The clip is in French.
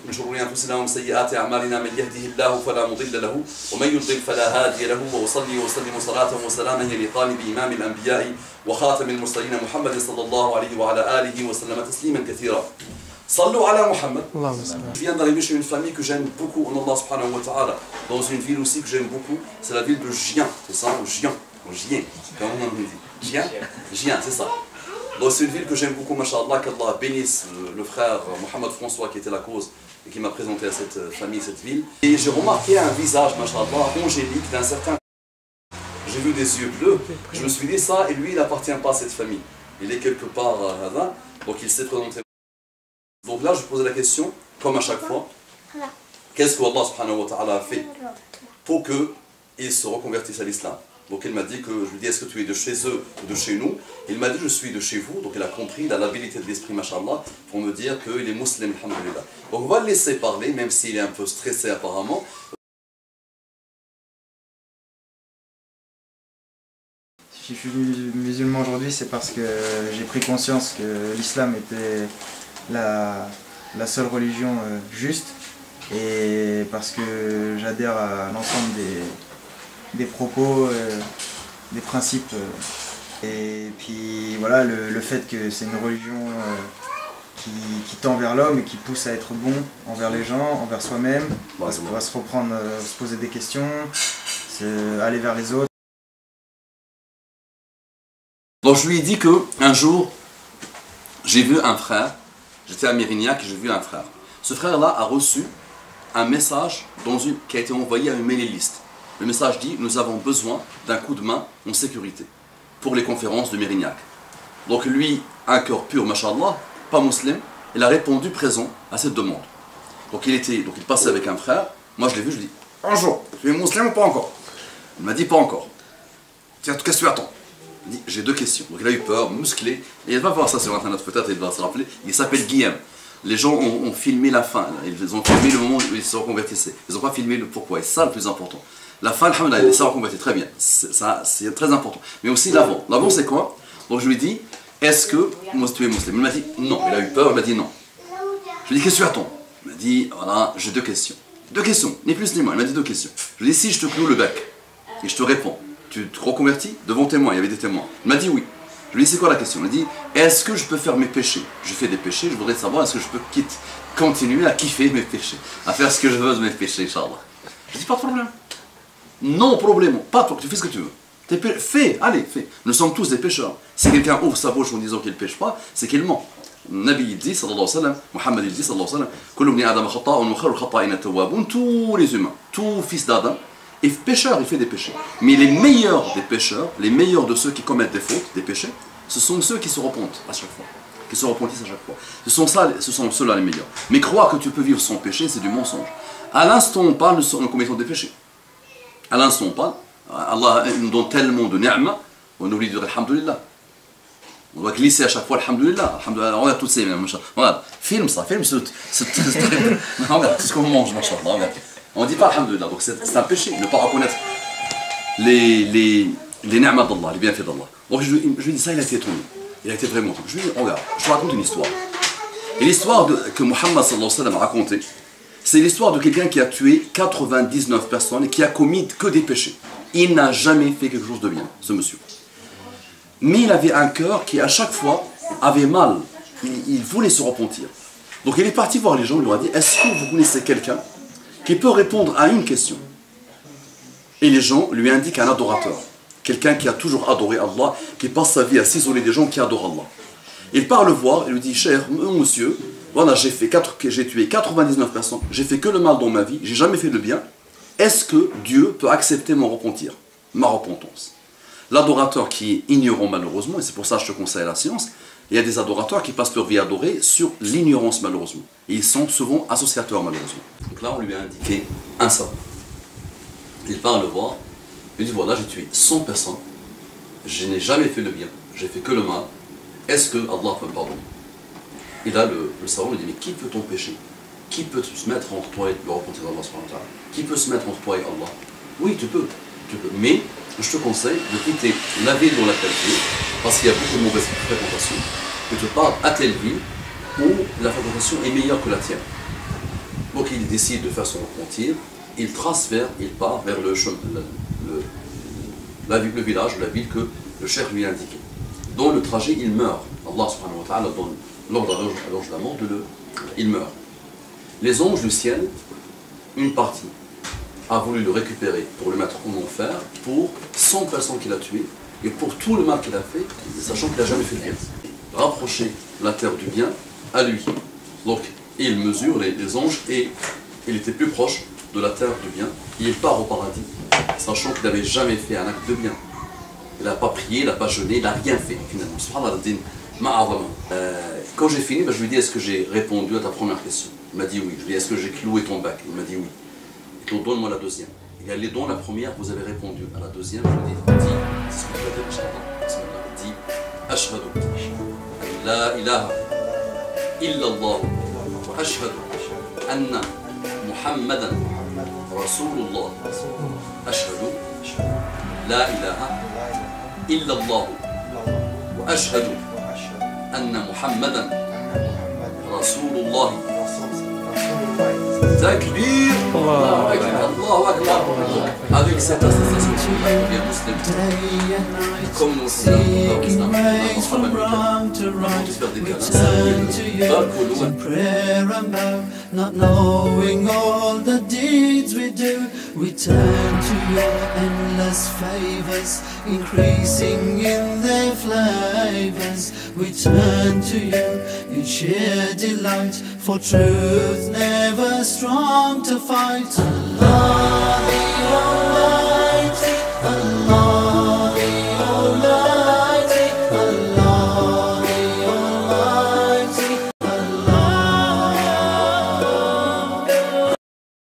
من شرور أنفسنا ومن سيئات أعمالنا من يهده الله فلا مضل له ومن يضلل فلا هادي له وأصلي وأسلم صلاة وسلاما يليقان بإمام الأنبياء وخاتم المرسلين محمد صلى الله عليه وعلى آله وسلم تسليما كثيرا. صلوا على محمد. Je viens d'arriver chez une famille que j'aime beaucoup, en Allah subhanahu wa ta'ala, dans une ville aussi que j'aime beaucoup, c'est la ville de Gien, c'est ça, Gien, Gien, comment on dit Gien, Gien, c'est ça. Donc c'est une ville que j'aime beaucoup, mashallah, qu'Allah bénisse le frère Mohamed François qui était la cause et qui m'a présenté à cette famille, cette ville. Et j'ai remarqué un visage, mashallah, angélique d'un certain... J'ai vu des yeux bleus, je me suis dit ça, et lui il n'appartient pas à cette famille. Il est quelque part là, donc il s'est présenté. Donc là je posais la question, comme à chaque fois, qu'est-ce que Allah subhanahu wa ta'ala a fait pour qu'il se reconvertisse à l'islam? Donc il m'a dit que, je lui dis est-ce que tu es de chez eux ou de chez nous? Il m'a dit je suis de chez vous, donc il a compris, il a l'habilité de l'esprit, mashallah, pour me dire qu'il est musulman, alhamdulillah. Donc on va le laisser parler, même s'il est un peu stressé apparemment. Si je suis musulman aujourd'hui, c'est parce que j'ai pris conscience que l'islam était la seule religion juste, et parce que j'adhère à l'ensemble des propos, des principes, et puis voilà, le fait que c'est une religion qui tend vers l'homme et qui pousse à être bon envers les gens, envers soi-même, parce qu'on va se reprendre, se poser des questions, aller vers les autres. Donc je lui ai dit qu'un jour, j'ai vu un frère, j'étais à Mérignac et j'ai vu un frère. Ce frère-là a reçu un message qui a été envoyé à une mailing list. Le message dit, nous avons besoin d'un coup de main en sécurité pour les conférences de Mérignac. Donc lui, un cœur pur, mashallah, pas musulman, il a répondu présent à cette demande. Donc il passait avec un frère, moi je l'ai vu, je lui ai dit, bonjour, tu es musulman ou pas encore? Il m'a dit, pas encore. Tiens, qu'est-ce que tu attends? Il dit, j'ai deux questions. Donc il a eu peur, musclé, et il va voir ça sur internet peut-être, il va se rappeler, il s'appelle Guillaume. Les gens ont filmé la fin, ils ont filmé le moment où ils se reconvertissaient. Ils n'ont pas filmé le pourquoi, et c'est ça le plus important. La fin, alhamdoulilah, il s'est reconverti, très bien, c'est très important. Mais aussi l'avant. L'avant c'est quoi? Donc je lui ai dit, est-ce que tu es musulman? Il m'a dit non, il a eu peur, il m'a dit non. Je lui ai dit, qu'est-ce que tu attends? Il m'a dit, voilà, j'ai deux questions. Deux questions, ni plus ni moins, il m'a dit deux questions. Je lui ai dit, si je te cloue le bec, et je te réponds, tu te reconvertis devant témoins, il y avait des témoins. Il m'a dit oui. Je lui ai dit, c'est quoi la question? Il m'a dit, est-ce que je peux faire mes péchés? Je fais des péchés, je voudrais savoir, est-ce que je peux continuer à kiffer mes péchés, à faire ce que je veux de mes péchés, Inch'Allah. Je lui ai dit, pas de problème. Non problème, pas de problème, tu fais ce que tu veux. Fais, allez, fais. Nous sommes tous des pécheurs. Si quelqu'un ouvre sa bouche en disant qu'il ne pêche pas, c'est qu'il ment. Nabi il dit, sallallahu alayhi wa sallam, Muhammad il dit, sallallahu alayhi wa sallam, Kullu bni Adam khata'un wa khairul khata'ina tawwabun, tous les humains, tout fils d'Adam, et pécheur, il fait des péchés. Mais les meilleurs des pécheurs, les meilleurs de ceux qui commettent des fautes, des péchés, ce sont ceux qui se repentent à chaque fois. Qui se repentissent à chaque fois. Ce sont ceux-là les meilleurs. Mais croire que tu peux vivre sans péché, c'est du mensonge. À l'instant, on parle de commettant des péchés. À l'instant, on parle. Allah nous donne tellement de ni'ma, on oublie de dire alhamdulillah. On doit glisser à chaque fois alhamdulillah. Alhamdulillah. Regarde toutes ces. Regarde, filme ça, filme ce. Regarde, tout ce qu'on mange, machallah. On ne dit pas alhamdulillah, donc c'est un péché, ne pas reconnaître les ni'mas d'Allah, les bienfaits d'Allah. Donc je lui dis ça, il a été étonné. Il a été vraiment étonné. Je lui dis, regarde, je te raconte une histoire. Et l'histoire que Muhammad sallallahu alayhi wa sallam a racontée, c'est l'histoire de quelqu'un qui a tué 99 personnes et qui a commis que des péchés. Il n'a jamais fait quelque chose de bien, ce monsieur. Mais il avait un cœur qui, à chaque fois, avait mal. Il voulait se repentir. Donc il est parti voir les gens, il leur a dit, est-ce que vous connaissez quelqu'un qui peut répondre à une question? Et les gens lui indiquent un adorateur. Quelqu'un qui a toujours adoré Allah, qui passe sa vie à s'isoler des gens qui adorent Allah. Il part le voir et lui dit, cher monsieur, voilà, j'ai tué 99 personnes, j'ai fait que le mal dans ma vie, j'ai jamais fait le bien. Est-ce que Dieu peut accepter mon repentir, ma repentance? L'adorateur qui est ignorant malheureusement, et c'est pour ça que je te conseille la science, il y a des adorateurs qui passent leur vie à adorer sur l'ignorance malheureusement. Et ils sont souvent associateurs malheureusement. Donc là on lui a indiqué un savant. Il part le voir, il dit voilà, j'ai tué 100 personnes, je n'ai jamais fait le bien, j'ai fait que le mal, est-ce que Allah peut me pardonner? Et là le savant lui dit mais qui peut t'empêcher? Qui peut se mettre entre toi et le repentir d'Allah subhanahu wa ta'ala? Qui peut se mettre entre toi et Allah? Oui, tu peux. Mais je te conseille de quitter la ville dans laquelle tu es, parce qu'il y a beaucoup de mauvaise fréquentation, que tu partes à telle ville où la fréquentation est meilleure que la tienne. Donc il décide de faire son repentir, il transfère, il part vers le village ou la ville que le cheikh lui a indiqué. Dans le trajet, il meurt. Allah subhanahu wa ta'ala donne l'ordre à l'ange de la mort, il meurt. Les anges du ciel, une partie, a voulu le récupérer pour le mettre en enfer, pour 100 personnes qu'il a tuées, et pour tout le mal qu'il a fait, sachant qu'il n'a jamais fait de bien. Rapprocher la terre du bien à lui. Donc, il mesure les anges et il était plus proche de la terre du bien. Il part au paradis, sachant qu'il n'avait jamais fait un acte de bien. Il n'a pas prié, il n'a pas jeûné, il n'a rien fait finalement. Quand j'ai fini, je lui ai dit, est-ce que j'ai répondu à ta première question? Il m'a dit oui. Je lui ai dit, est-ce que j'ai cloué ton bac? Il m'a dit oui. Donc donne-moi la deuxième. Il a dit, dans la première, vous avez répondu. À la deuxième, je lui ai dit, c'est ce que tu as dit, Inch'Allah. Il dit, Ashhadu la ilaha illallah wa ashhadu anna Muhammadan Rasulullah. Ashhadu la ilaha illallah wa ashhadu anna Muhammadan Rasulullah. Takbir, Allahu Akbar. Avec cette association, les musulmans, comme nous in prayer and bow, not knowing all the deeds we do. We turn to your endless favors, increasing in their flavors. We turn to you in sheer delight, for truth never strong to fight. Allah.